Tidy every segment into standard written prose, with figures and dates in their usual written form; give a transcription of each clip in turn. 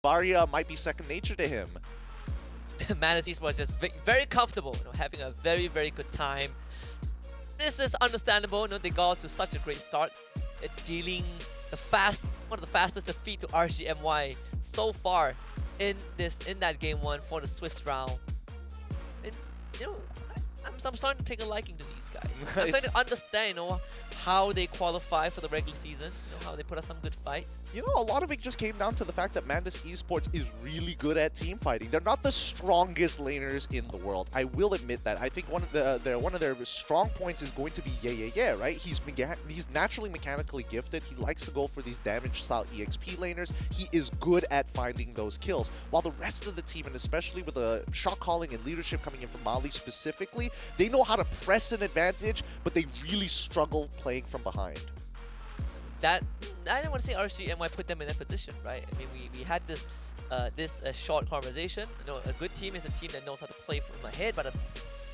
Varia might be second nature to him. Manus Esports just very comfortable, having a very, very good time. This is understandable. They got to such a great start, dealing one of the fastest defeat to RSGMY so far in that game one for the Swiss round. And I'm starting to take a liking to these guys. I'm starting to understand, how they qualify for the regular season. How they put up some good fights. A lot of it just came down to the fact that Manus Esports is really good at team fighting. They're not the strongest laners in the world. I will admit that. I think one of their strong points is going to be Yeah, right? He's naturally mechanically gifted. He likes to go for these damage style EXP laners. He is good at finding those kills. While the rest of the team, and especially with the shot calling and leadership coming in from Mali specifically, they know how to press an advantage, but they really struggle playing from behind. I didn't want to say RSGMY put them in that position, right? I mean, we had this short conversation. A good team is a team that knows how to play from ahead, but a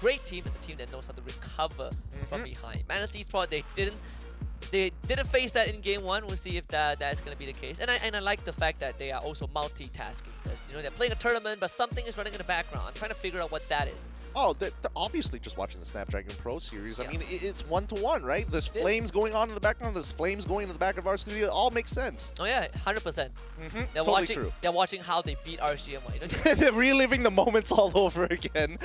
great team is a team that knows how to recover from behind. Manus Esports, they didn't face that in game one. We'll see if that's going to be the case. And I like the fact that they are also multitasking. They're playing a tournament, but something is running in the background. I'm trying to figure out what that is. Oh, they're obviously just watching the Snapdragon Pro Series. Yeah. I mean, it's 1-to-1, right? There's flames going on in the background. There's flames going in the back of our studio. It all makes sense. Oh yeah, 100%. Totally true. They're watching how they beat RSGMY. They're reliving the moments all over again.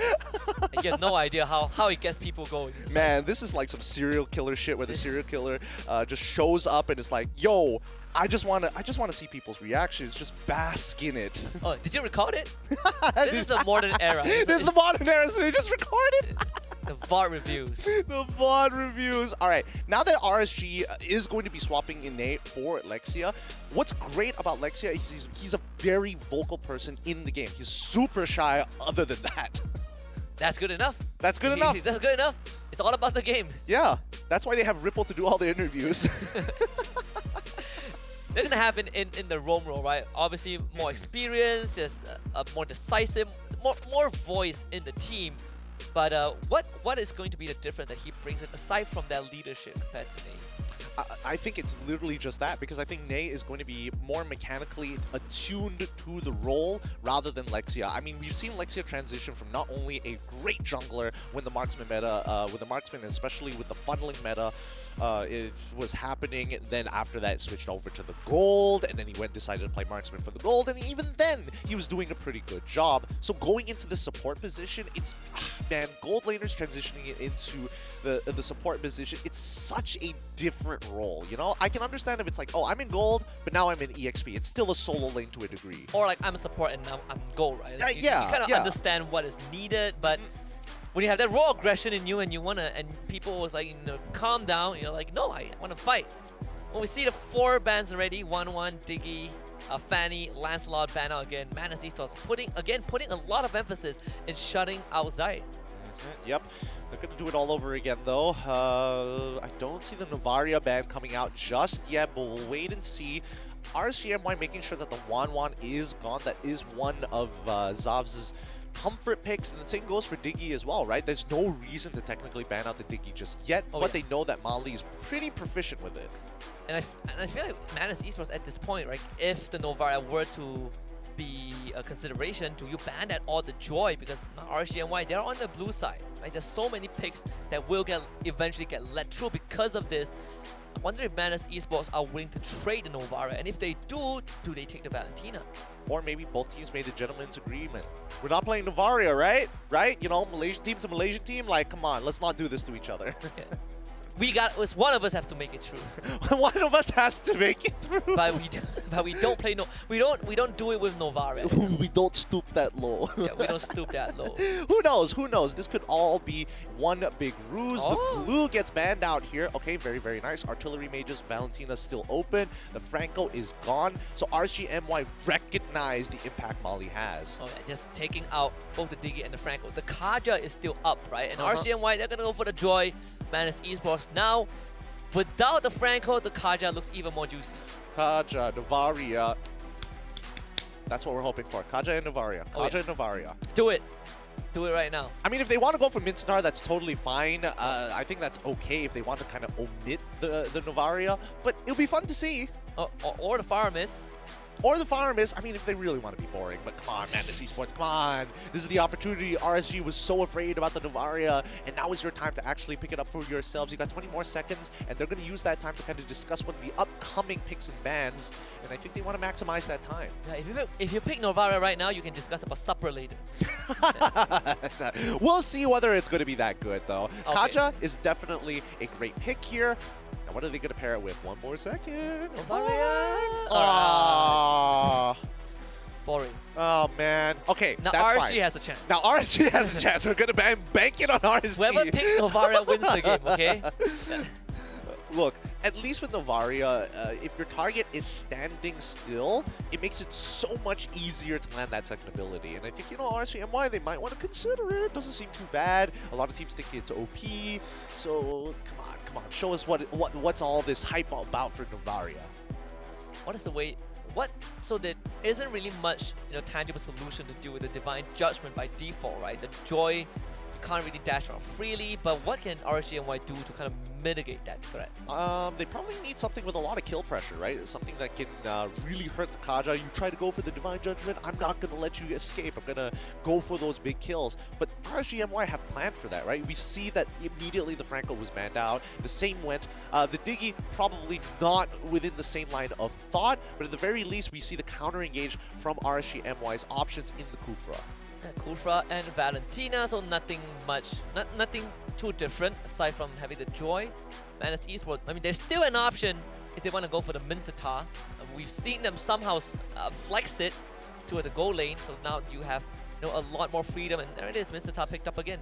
And you have no idea how it gets people going. Man, this is like some serial killer shit where the serial killer just shows up and is like, yo, I just want to see people's reactions. Just bask in it. Oh, did you record it? This is the modern era. This is the modern era, so they just recorded. The VOD reviews. The VOD reviews. All right, now that RSG is going to be swapping Innate for Lexia, what's great about Lexia is he's a very vocal person in the game. He's super shy other than that. That's good enough. That's good enough. That's good enough. It's all about the game. Yeah, that's why they have Ripple to do all the interviews. They're gonna happen in the roam role, right? Obviously, more experience, just more decisive, more voice in the team. But what is going to be the difference that he brings in aside from that leadership compared to Nate? I think it's literally just that, because I think Nate is going to be more mechanically attuned to the role rather than Lexia. I mean, we've seen Lexia transition from not only a great jungler when the marksman meta, and especially with the funneling meta, it was happening. Then after that, it switched over to the gold, and then he decided to play marksman for the gold, and even then, he was doing a pretty good job. So going into the support position, it's man, gold laners transitioning into the support position. It's such a different role, I can understand if it's like, oh, I'm in gold, but now I'm in EXP. It's still a solo lane to a degree. Or like, I'm a support and now I'm gold, right? You kind of understand what is needed, but when you have that raw aggression in you and people was like, calm down, you're like, no, I want to fight. When we see the 4 bans already, 1-1, Diggy, Fanny, Lancelot ban out again, Manus Esports putting a lot of emphasis in shutting out Zayt. Yep, they're going to do it all over again, though. I don't see the Novaria ban coming out just yet, but we'll wait and see. RSGMY making sure that the Wan is gone. That is one of Zav's comfort picks, and the same goes for Diggy as well, right? There's no reason to technically ban out the Diggy just yet, but they know that Mali is pretty proficient with it. And I feel like Manus Esports at this point, right? If the Novaria were to be a consideration, do you ban that all the joy? Because RSGMY, they're on the blue side, right? There's so many picks that will eventually get let through because of this. I wonder if Manus Esports are willing to trade the Novaria, and if they do they take the Valentina? Or maybe both teams made a gentleman's agreement. We're not playing Novaria, right? Right? Malaysian team to Malaysian team, like, come on, let's not do this to each other. One of us have to make it through. One of us has to make it through. But we don't play we don't do it with Novaria. We don't stoop that low. Yeah, we don't stoop that low. Who knows? Who knows? This could all be one big ruse. The blue gets banned out here. Okay, very, very nice. Artillery mages, Valentina's still open. The Franco is gone. So RSGMY recognize the impact Mali has. Oh yeah, just taking out both the Diggy and the Franco. The Kaja is still up, right? And RSGMY, they're gonna go for the Joy. Manus Esports now, without the Franco, the Kaja looks even more juicy. Kaja, Novaria. That's what we're hoping for. Kaja and Novaria. Kaja and Novaria. Do it. Do it right now. I mean, if they want to go for Minstar, that's totally fine. I think that's okay if they want to kind of omit the Novaria, but it'll be fun to see. Or the Faramis. Or the farm is, I mean, if they really want to be boring, but come on, man, this Esports, come on. This is the opportunity. RSG was so afraid about the Novaria, and now is your time to actually pick it up for yourselves. You got 20 more seconds, and they're going to use that time to kind of discuss one of the upcoming picks and bans, and I think they want to maximize that time. Yeah, if you pick Novaria right now, you can discuss about supper later. We'll see whether it's going to be that good, though. Okay. Kaja is definitely a great pick here. Now, what are they going to pair it with? One more second. Novaria. Aww. Boring. Oh, man. Okay, Now that's RSG fine. has a chance. Now RSG has a chance. We're going to bank it on RSG. Whoever picks Novaria wins the game, okay? Look, at least with Novaria, if your target is standing still, it makes it so much easier to land that second ability. And I think, RSGMY, they might want to consider it. Doesn't seem too bad. A lot of teams think it's OP. So, come on. Show us what's all this hype about for Novaria. What is the way? So there isn't really much, tangible solution to do with the Divine Judgment by default, right? The Joy, you can't really dash around freely, but what can RSGMY do to kind of mitigate that threat? They probably need something with a lot of kill pressure, right? Something that can really hurt the Kaja. You try to go for the Divine Judgment, I'm not going to let you escape. I'm going to go for those big kills. But RSGMY have planned for that, right? We see that immediately the Franco was banned out. The same went. The Diggy, probably not within the same line of thought, but at the very least, we see the counter-engage from RSGMY's options in the Kufra. Kufra and Valentina, so nothing much, nothing too different aside from having the Joy. Man, it's Esports. I mean, there's still an option if they want to go for the Mincetar. We've seen them somehow flex it to the goal lane, so now you have a lot more freedom, and there it is, Mincetar picked up again.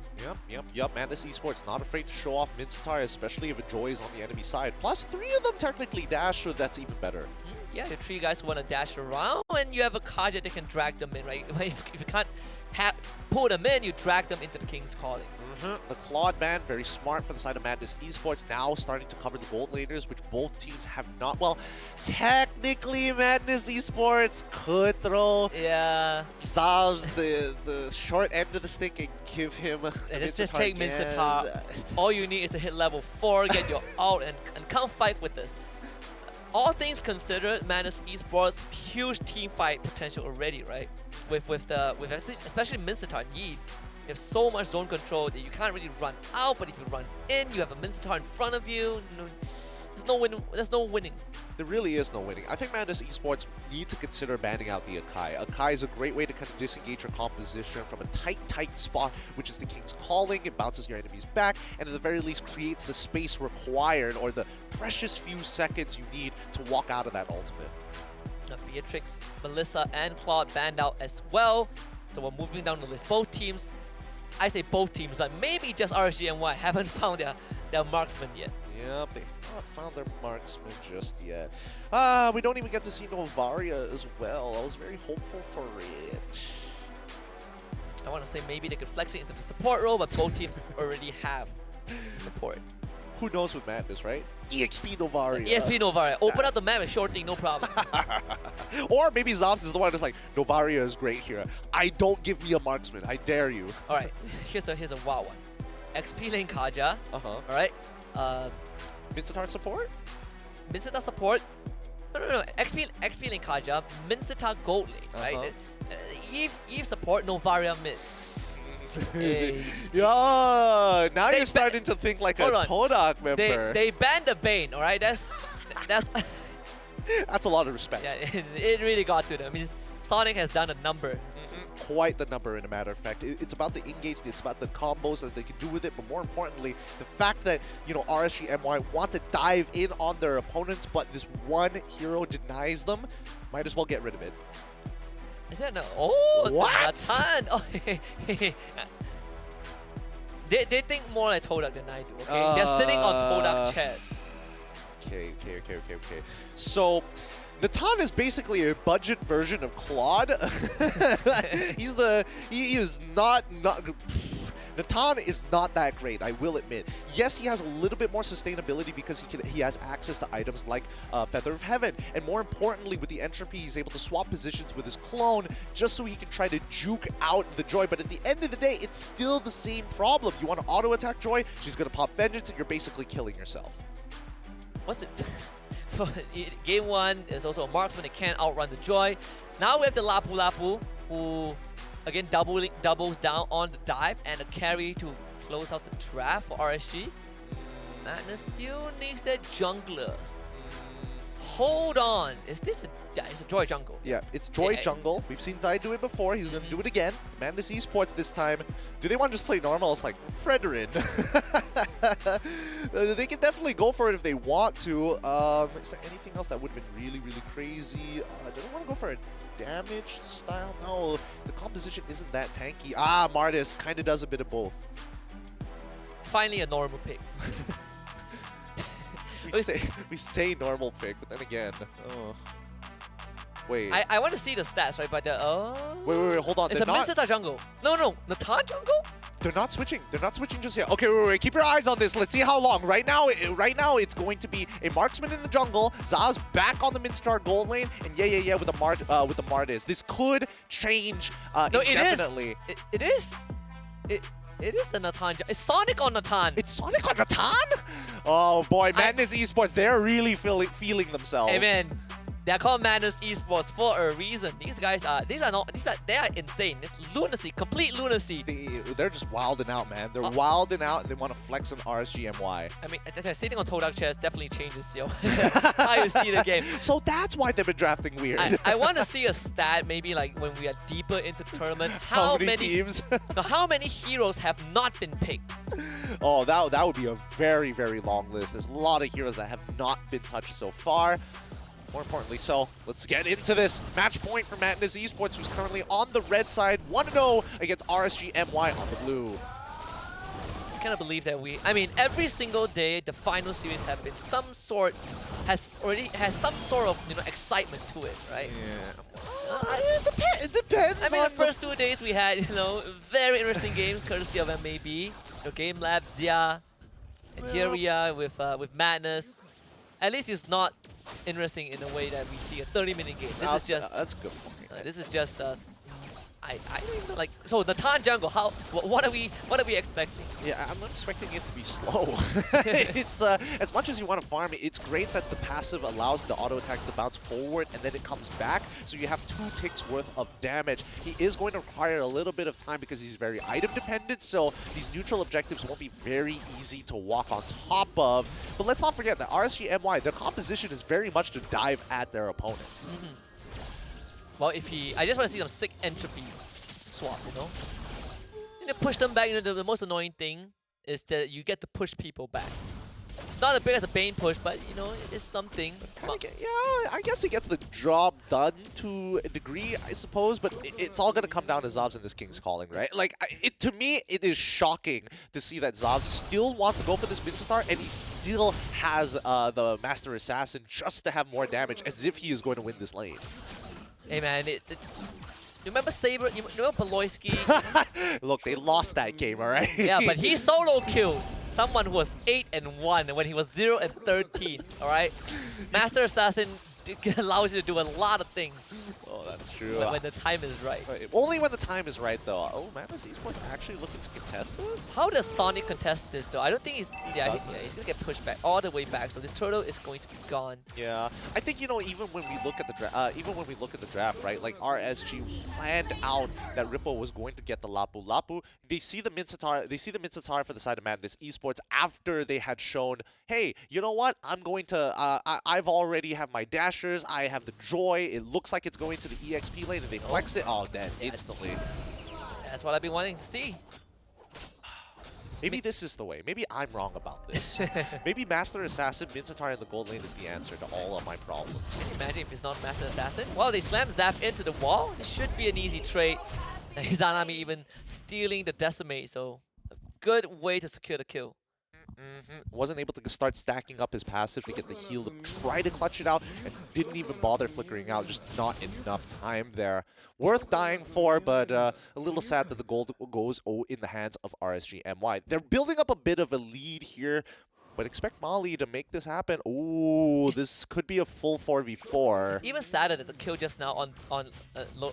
Yep. Man, this Esports not afraid to show off Mincetar, especially if a Joy is on the enemy side. Plus, 3 of them technically dash, so that's even better. Yeah, the 3 guys who want to dash around, and you have a Kaja that can drag them in, right? If you can't pull them in, you drag them into the King's Calling. The Claude ban, very smart for the side of Madness Esports, now starting to cover the gold laners, which both teams have not. Well, technically Madness Esports could throw Zavs the short end of the stick and give him a Let's just take Mincetar. All you need is to hit level 4, get your ult, and come fight with us. All things considered, Madness Esports, huge team fight potential already, right? With especially Mincetar and Yi. You have so much zone control that you can't really run out, but if you run in, you have a Mincetar in front of you. There's no winning. There really is no winning. I think Madness Esports need to consider banning out the Akai. Akai is a great way to kind of disengage your composition from a tight spot, which is the King's Calling. It bounces your enemies back, and at the very least creates the space required, or the precious few seconds you need to walk out of that ultimate. Beatrix, Melissa, and Claude banned out as well. So we're moving down the list. Both teams, I say both teams, but maybe just RSGMY haven't found their marksman yet. Yep, they haven't found their marksman just yet. We don't even get to see Novaria as well. I was very hopeful for it. I want to say maybe they could flex it into the support role, but both teams already have support. Who knows with Madness, right? EXP Novaria. EXP Novaria. Open up the map with short thing, no problem. Or maybe Zavs is the one that's like, Novaria is great here. Don't give me a marksman. I dare you. All right, here's a wild one. XP lane Kaja. All right. Mincetar support? Mincetar support. No. XP lane Kaja. Mincetar gold lane, right? Eve support. Novaria mid. Hey. Yeah, now you're starting to think like a Todak member. They banned the Bane, all right? That's that's a lot of respect. Yeah, it really got to them. I mean, Sonic has done a number. Quite the number, in a matter of fact. It's about the engage, it's about the combos that they can do with it, but more importantly, the fact that, RSGMY want to dive in on their opponents, but this one hero denies them, might as well get rid of it. Is that no? Oh, what? Nathan! Oh, they think more like Todak than I do, okay? They're sitting on Todak chairs. Okay. So, Natan is basically a budget version of Claude. He is not Natan is not that great, I will admit. Yes, he has a little bit more sustainability because he has access to items like Feather of Heaven, and more importantly, with the entropy, he's able to swap positions with his clone just so he can try to juke out the Joy. But at the end of the day, it's still the same problem. You want to auto attack Joy, she's gonna pop Vengeance, and you're basically killing yourself. What's it? Game 1 is also a marksman that can't outrun the Joy. Now we have the Lapu Lapu, who again doubles down on the dive and a carry to close out the trap for RSG. Madness still needs that jungler. Hold on, is this it's a Joy jungle? Yeah, it's Joy Yeah. jungle. We've seen Zai do it before. He's going to do it again. Madness Esports this time. Do they want to just play normal? It's like, Frederin. They can definitely go for it if they want to. Is there anything else that would have been really, really crazy? Do they want to go for a damage style? No, the composition isn't that tanky. Martis kind of does a bit of both. Finally a normal pick. We say normal pick, but then again, oh. Wait. I want to see the stats, right? But Wait, hold on. It's a Minnesota jungle. No, Natan jungle? They're not switching. They're not switching just yet. Okay, wait. Keep your eyes on this. Let's see how long. Right now, it's going to be a marksman in the jungle. Za's back on the Minstar gold lane, and yeah, with the Martis. This could change indefinitely. It is. It is the Natan. It's Sonic on Natan. It's Sonic on Natan? Oh boy, Madness Esports, they're really feeling themselves. Hey man, they're called Madness Esports for a reason. These guys are, they are insane. It's lunacy, complete lunacy. They're just wilding out, man. They're wilding out, and they want to flex on RSGMY. I mean, sitting on Todak chairs definitely changes how you see the game. So that's why they've been drafting weird. I want to see a stat, maybe like when we are deeper into the tournament. How many teams? How many heroes have not been picked? Oh, that would be a very, very long list. There's a lot of heroes that have not been touched so far. More importantly, so let's get into this. Match point for Madness Esports, who's currently on the red side, 1-0 against RSGMY on the blue. I cannot believe that every single day the final series has been some sort of excitement to it, right? Yeah. It depends. I mean, the first 2 days we had very interesting games courtesy of MLBB, Game Lab, Zia, and here we are with Madness. At least it's not interesting in a way that we see a 30-minute game. This is just that's a good point. This is just I don't even know, like, so the Natan jungle. What are we expecting? Yeah, I'm expecting it to be slow. It's as much as you want to farm, it's great that the passive allows the auto attacks to bounce forward and then it comes back, so you have 2 ticks worth of damage. He is going to require a little bit of time because he's very item dependent, so these neutral objectives won't be very easy to walk on top of. But let's not forget that RSGMY, their composition is very much to dive at their opponent. Well, I just want to see some sick entropy swap, You need to push them back. The most annoying thing is that you get to push people back. It's not as big as a Bane push, but it is something. Yeah, I guess it gets the job done to a degree, I suppose, but it's all going to come down to Zobs and this King's Calling, right? Like, to me, it is shocking to see that Zobs still wants to go for this Minsatar, and he still has the Master Assassin just to have more damage, as if he is going to win this lane. Hey man, you remember Saber? You remember Poloisky? Look, they lost that game, alright? Yeah, but he solo killed someone who was 8-1 when he was 0-13, alright? Master Assassin allows you to do a lot of things. Oh, that's true. When the time is right. Only when the time is right, though. Oh, Madness Esports actually looking to contest this? How does Sonic contest this, though? I don't think he's going to get pushed back all the way back, so this turtle is going to be gone. Yeah. I think, even when we look at the draft, right, like RSG planned out that Ripple was going to get the Lapu Lapu. They see the Minsatar for the side of Madness Esports after they had shown, hey, you know what? I'm going to I've already have my dash. I have the Joy. It looks like it's going to the EXP lane, and they flex it. Oh, dead instantly. That's what I've been wanting to see. Maybe this is the way. Maybe I'm wrong about this. Maybe Master Assassin, Minsatar in the gold lane is the answer to all of my problems. Can you imagine if it's not Master Assassin? Well, they slam Zap into the wall. It should be an easy trade. Izanami even stealing the Decimate, so a good way to secure the kill. Wasn't able to start stacking up his passive to get the heal to try to clutch it out, and didn't even bother flickering out. Just not enough time there. Worth dying for, but a little sad that the gold goes in the hands of RSGMY. They're building up a bit of a lead here, but expect Mali to make this happen. Ooh, this could be a full 4v4. It's even sadder that the kill just now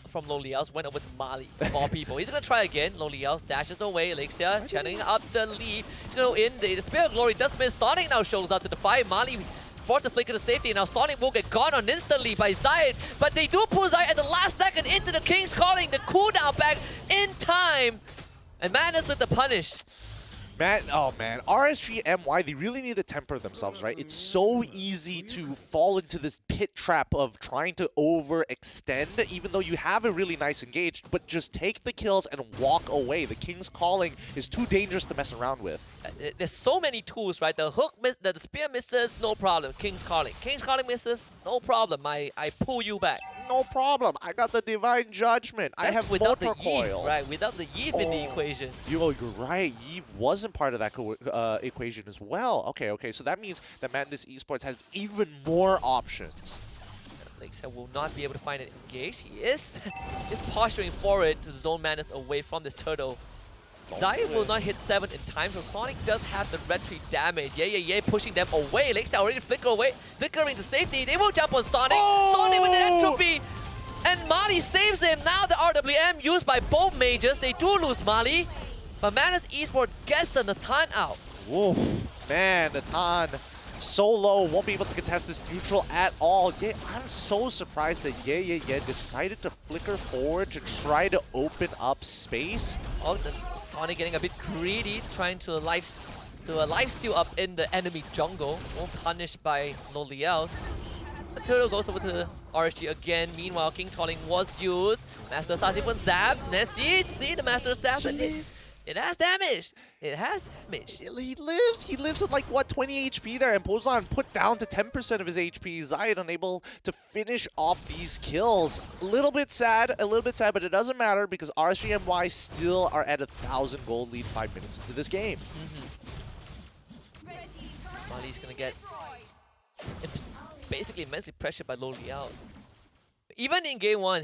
from Loliaos went over to Mali, of all people. He's going to try again. Loliaos dashes away. Elixir channeling up the lead. He's going to go in. The Spirit of Glory does miss. Sonic now shows up to the fight. Mali forced to flicker to safety. Now Sonic will get gone on instantly by Zayed, but they do pull Zayed at the last second into the King's Calling, the cooldown back in time. And Madness with the punish. Man, oh man, RSG MY, they really need to temper themselves, right? It's so easy to fall into this pit trap of trying to overextend, even though you have a really nice engage, but just take the kills and walk away. The King's Calling is too dangerous to mess around with. There's so many tools, right? The hook miss, the spear misses, no problem. King's Calling. King's Calling misses, no problem. I pull you back. No problem. I got the Divine Judgment. That's I have without Mortar the Coil. Eve, right? Without the Eve in the equation. You're right. Eve wasn't part of that equation as well. Okay. So that means that Madness Esports has even more options. Lakeside will not be able to find an engage. He is posturing forward to zone Madness away from this turtle. Zayed will not hit 7 in time, so Sonic does have the retreat damage. Yeah, pushing them away. Lakeside already flickering to safety. They will jump on Sonic. Oh! Sonic with the entropy. And Mali saves him. Now the RWM used by both majors. They do lose Mali. But Madness Esports gets the Natan out. Woof. Man, Natan solo won't be able to contest this neutral at all. Yeah, I'm so surprised that Yeah decided to flicker forward to try to open up space. Oh, the Sonic getting a bit greedy, trying to lifesteal up in the enemy jungle. Won't punished by Loliels. The turtle goes over to RSG again. Meanwhile, King's Calling was used. Master Assassin zap. Nessie, see the Master Assassin. It has damage. It has damage. He lives with like, what, 20 HP there, and Pozan put down to 10% of his HP. Zayed unable to finish off these kills. A little bit sad, but it doesn't matter because RSGMY still are at 1,000 gold lead 5 minutes into this game. Mali's gonna get basically immensely pressured by Loliels. Even in game 1,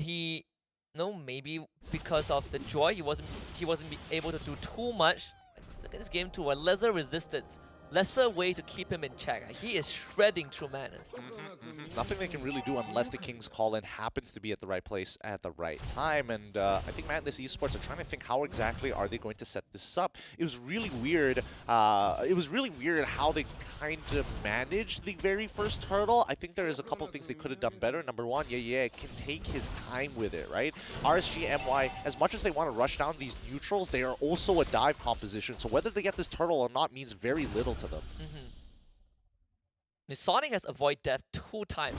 maybe because of the joy, he wasn't able to do too much. Look at this game 2, a lesser resistance, lesser way to keep him in check. He is shredding through Madness. Nothing they can really do unless the King's Call-in happens to be at the right place at the right time. And I think Madness Esports are trying to think how exactly are they going to set this up. It was really weird. How they kind of managed the very first hurdle. I think there is a couple of things they could have done better. Number one, Yeah can take his time with it, right? RSG MY, as much as they want to rush down these neutrals, they are also a dive composition. So whether they get this turtle or not means very little to them. Sonic has avoided death 2 times.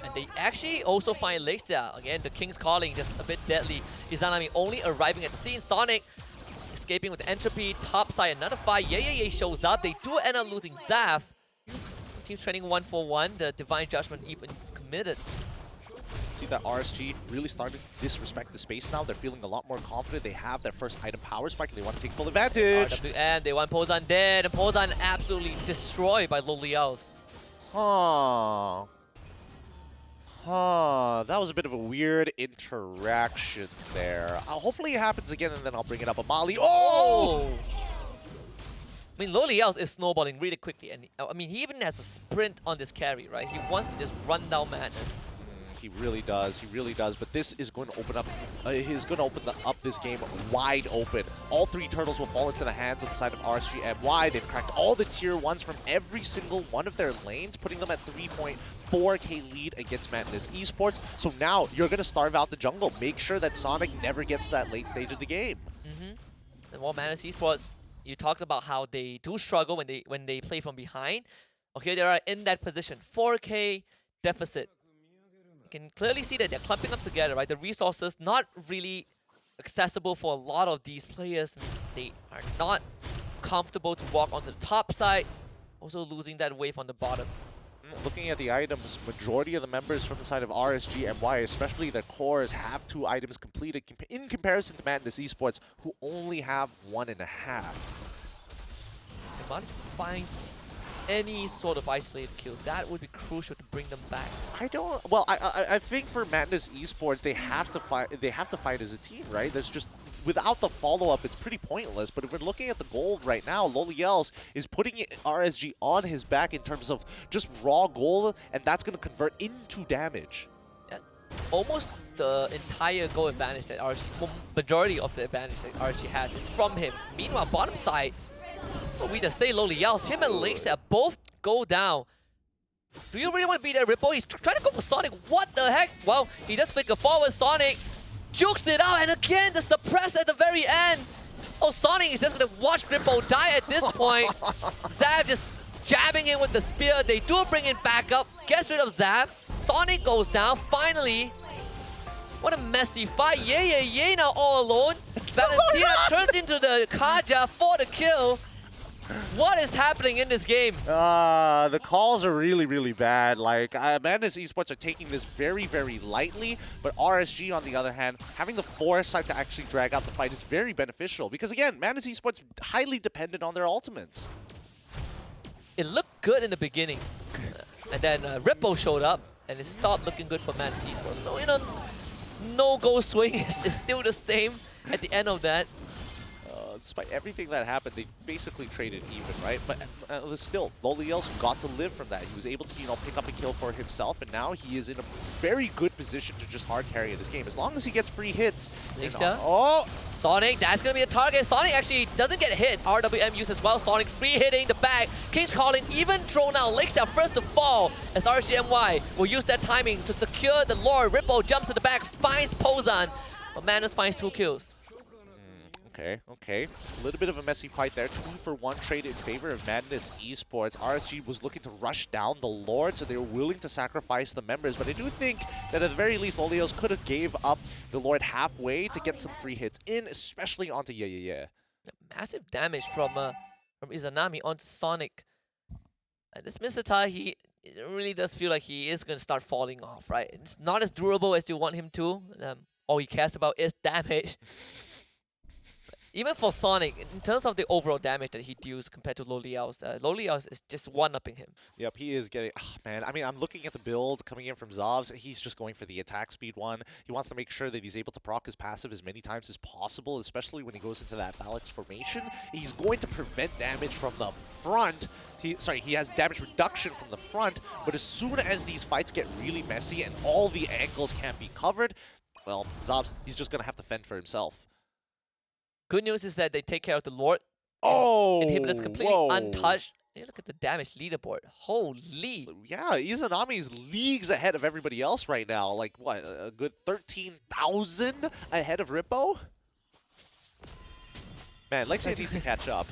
And they actually also find Lakes there. Again, the King's Calling just a bit deadly. Izanami only arriving at the scene. Sonic escaping with entropy. Top side, another fight. Yeah shows up. They do end up losing Zaf. Team training 1-for-1. The Divine Judgment even committed. See that RSG really started to disrespect the space now. They're feeling a lot more confident. They have their first item power spike and they want to take full advantage. And they want Pozan dead. And Pozan absolutely destroyed by Loliels. That was a bit of a weird interaction there. Hopefully it happens again and then I'll bring it up. Mali. Oh! I mean, Loliels is snowballing really quickly. And I mean, he even has a sprint on this carry, right? He wants to just run down Madness. He really does. But this is going to open up. He's going to open up this game wide open. All 3 turtles will fall into the hands of the side of RSG MY. They've cracked all the tier 1s from every single one of their lanes, putting them at 3.4k lead against Madness Esports. So now you're going to starve out the jungle. Make sure that Sonic never gets to that late stage of the game. And while Madness Esports, you talked about how they do struggle when they play from behind. Okay, they are in that position. 4k deficit. You can clearly see that they're clumping up together, right? The resources not really accessible for a lot of these players. They are not comfortable to walk onto the top side. Also losing that wave on the bottom. Looking at the items, majority of the members from the side of RSG MY, especially their cores, have 2 items completed in comparison to Madness Esports, who only have 1.5. If Mali finds any sort of isolated kills, that would be crucial to bring them back. I think for Madness Esports, they have to fight as a team, right? There's just, without the follow-up, it's pretty pointless. But if we're looking at the gold right now, Loliels is putting RSG on his back in terms of just raw gold, and that's going to convert into damage. Yeah, almost the entire goal advantage that RSG, majority of the advantage that RSG has is from him. Meanwhile, bottom side, we just say Loliels, him and Lakeside both go down. Do you really want to be there, Ripple? He's trying to go for Sonic. What the heck? Well, he just flicker forward. Sonic jukes it out, and again, the suppress at the very end. Oh, Sonic is just going to watch Ripple die at this point. Zav just jabbing in with the spear. They do bring it back up. Gets rid of Zav. Sonic goes down. Finally. What a messy fight. Yay now all alone. Valentina turns into the Kaja for the kill. What is happening in this game? The calls are really bad. Like, Madness Esports are taking this very lightly, but RSG, on the other hand, having the foresight to actually drag out the fight is very beneficial. Because again, Madness Esports highly dependent on their ultimates. It looked good in the beginning. And then Ripple showed up, and it stopped looking good for Madness Esports. So, you know, no goal swing is still the same at the end of that. Despite everything that happened, they basically traded even, right? But still, Loliel's got to live from that. He was able to, you know, pick up a kill for himself, and now he is in a very good position to just hard carry in this game. As long as he gets free hits. Oh! Sonic, that's going to be a target. Sonic actually doesn't get hit. RWM use as well. Sonic free hitting the back. King's calling, even thrown out. Lakestar first to fall as RSGMY will use that timing to secure the Lord. Ripple jumps to the back, finds Pozan, but Manus finds 2 kills. Okay. A little bit of a messy fight there. 2-for-1 trade in favor of Madness Esports. RSG was looking to rush down the Lord, so they were willing to sacrifice the members. But I do think that at the very least, Lolios could have gave up the Lord halfway to get some free hits in, especially onto Yeah. Massive damage from Izanami onto Sonic. And this Misata, it really does feel like he is going to start falling off, right? It's not as durable as you want him to. All he cares about is damage. Even for Sonic, in terms of the overall damage that he deals compared to Loliao's, Loliao's is just one-upping him. Yep, he is getting... Oh, man, I mean, I'm looking at the build coming in from Zovs. He's just going for the attack speed one. He wants to make sure that he's able to proc his passive as many times as possible, especially when he goes into that phalanx formation. He's going to prevent damage from the front. He has damage reduction from the front, but as soon as these fights get really messy and all the angles can't be covered, well, Zobs, he's just going to have to fend for himself. Good news is that they take care of the Lord. Oh, Inhibitors completely untouched. Hey, look at the damage leaderboard. Holy. Yeah, Izanami is leagues ahead of everybody else right now. Like, what, a good 13,000 ahead of Rippo? Man, Lexia needs to catch up.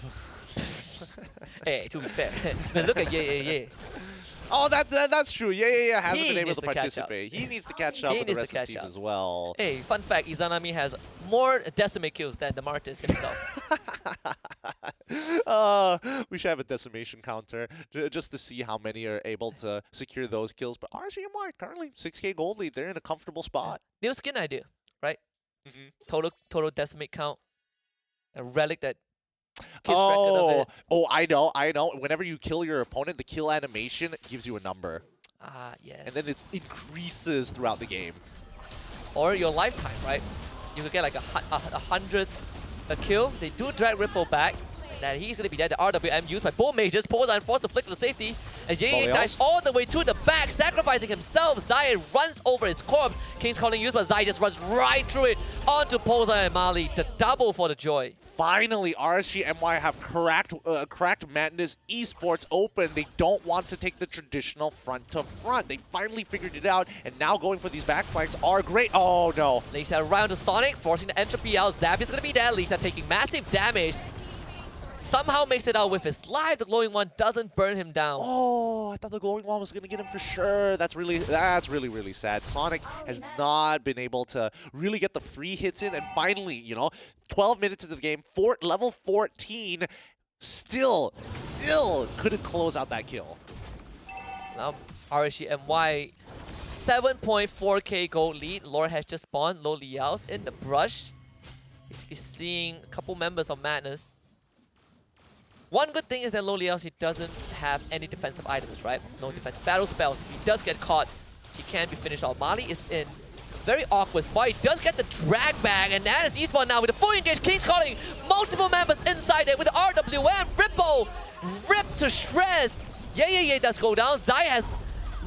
Hey, to be fair. Man, look at yeah. Oh, that's true. Yeah. Hasn't been able to participate. He needs to catch up with the rest of the team as well. Hey, fun fact, Izanami has more decimate kills than the Martis himself. We should have a decimation counter just to see how many are able to secure those kills. But RSGMY currently 6K gold lead. They're in a comfortable spot. New skin idea, right? Total decimate count. A relic that... Oh, I know. Whenever you kill your opponent, the kill animation gives you a number. Ah, yes. And then it increases throughout the game. Or your lifetime, right? You could get like a 100th kill. They do drag Ripple back. And he's going to be dead. The RWM used by both mages. Polzan forced to flick to safety. As Yeye dives all the way to the back, sacrificing himself. Zai runs over his corpse. King's calling used, but Zai just runs right through it onto Polzan and Mali to double for the joy. Finally, RSGMY have cracked Madness Esports open. They don't want to take the traditional front to front. They finally figured it out, and now going for these back flanks are great. Oh no. Lisa around to Sonic, forcing the entropy out. Zap is going to be there. Lisa taking massive damage. Somehow makes it out with his life. The glowing one doesn't burn him down. Oh, I thought the glowing one was going to get him for sure. That's really sad. Sonic has not been able to really get the free hits in. And finally, you know, 12 minutes into the game, level 14, still couldn't close out that kill. Now, RSGMY, 7.4k gold lead. Lord has just spawned. Lo Liao's in the brush. Basically seeing a couple members of Madness. One good thing is that Lo Liao's, he doesn't have any defensive items, right? No defensive battle spells. If he does get caught, he can't be finished off. Mali is in a very awkward spot. He does get the drag back, and that is Esports now with a full engage. King's calling multiple members inside it with the RWM. Ripple ripped to shreds. Yeah does go down. Zai has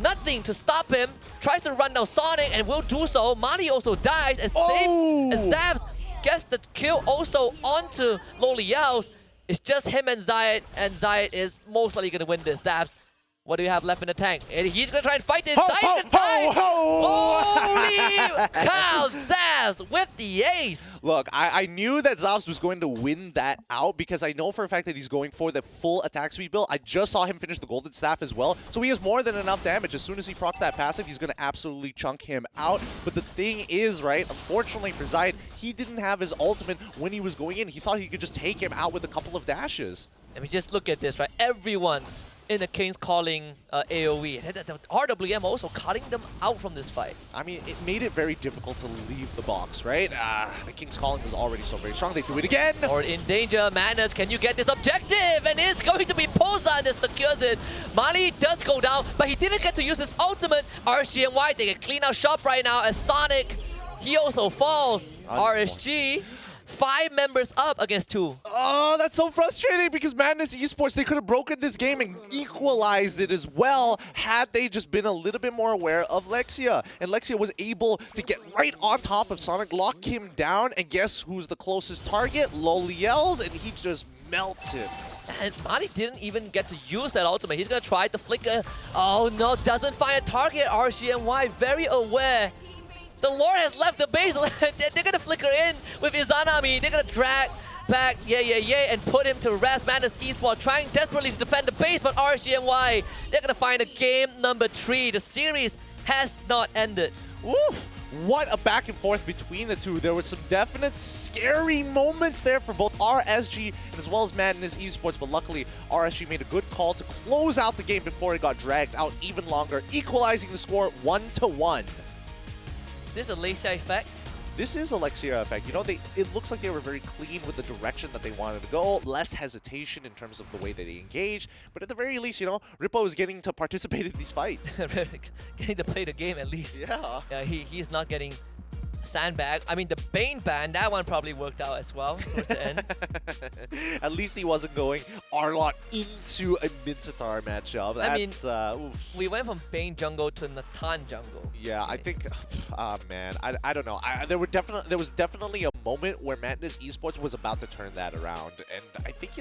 nothing to stop him. Tries to run down Sonic and will do so. Mali also dies and saves as Zabs gets the kill also onto Lo Liao's. It's just him and Zayat is most likely going to win this. Zabs What do you have left in the tank? And he's gonna try and fight this. Holy cow, Zaz with the ace. Look, I knew that Zabs was going to win that out because I know for a fact that he's going for the full attack speed build. I just saw him finish the golden staff as well, so he has more than enough damage. As soon as he procs that passive, he's going to absolutely chunk him out. But the thing is, right, unfortunately for Zayed, he didn't have his ultimate when he was going in. He thought he could just take him out with a couple of dashes. I mean, just look at this, right? Everyone in the Kings calling AoE. And the RWM also cutting them out from this fight. I mean, it made it very difficult to leave the box, right? The King's calling was already so very strong. They do it again. Or in danger. Madness, can you get this objective? And it's going to be Poza that secures it. Mali does go down, but he didn't get to use his ultimate. RSG and Y, they can clean out shop right now as Sonic, he also falls. RSG, 5 members up against 2. Oh, that's so frustrating because Madness Esports, they could have broken this game and equalized it as well had they just been a little bit more aware of Lexia. And Lexia was able to get right on top of Sonic, lock him down, and guess who's the closest target? Loliels, and he just melts him. And Mali didn't even get to use that ultimate. He's going to try the flicker. Oh no, doesn't find a target. RSG and Y very aware. The Lord has left the base. They're going to flicker in with Izanami. They're going to drag back, and put him to rest. Madness Esports trying desperately to defend the base, but RSGNY, they're going to find a game number 3. The series has not ended. Woo! What a back and forth between the two. There were some definite scary moments there for both RSG and as well as Madness Esports, but luckily RSG made a good call to close out the game before it got dragged out even longer, equalizing the score 1-1. Is this a Lexia effect? This is a Lexia effect. You know, it looks like they were very clean with the direction that they wanted to go. Less hesitation in terms of the way that they engage. But at the very least, you know, Rippo is getting to participate in these fights. Getting to play the game at least. Yeah. Yeah, he's not getting sandbag. I mean, the Bane ban, that one probably worked out as well towards the end. At least he wasn't going Arlot into a Mincetar matchup. That's, I mean, we went from Bane jungle to Natan jungle. Yeah, I think, man, I don't know. There was definitely a moment where Madness Esports was about to turn that around, and I think, you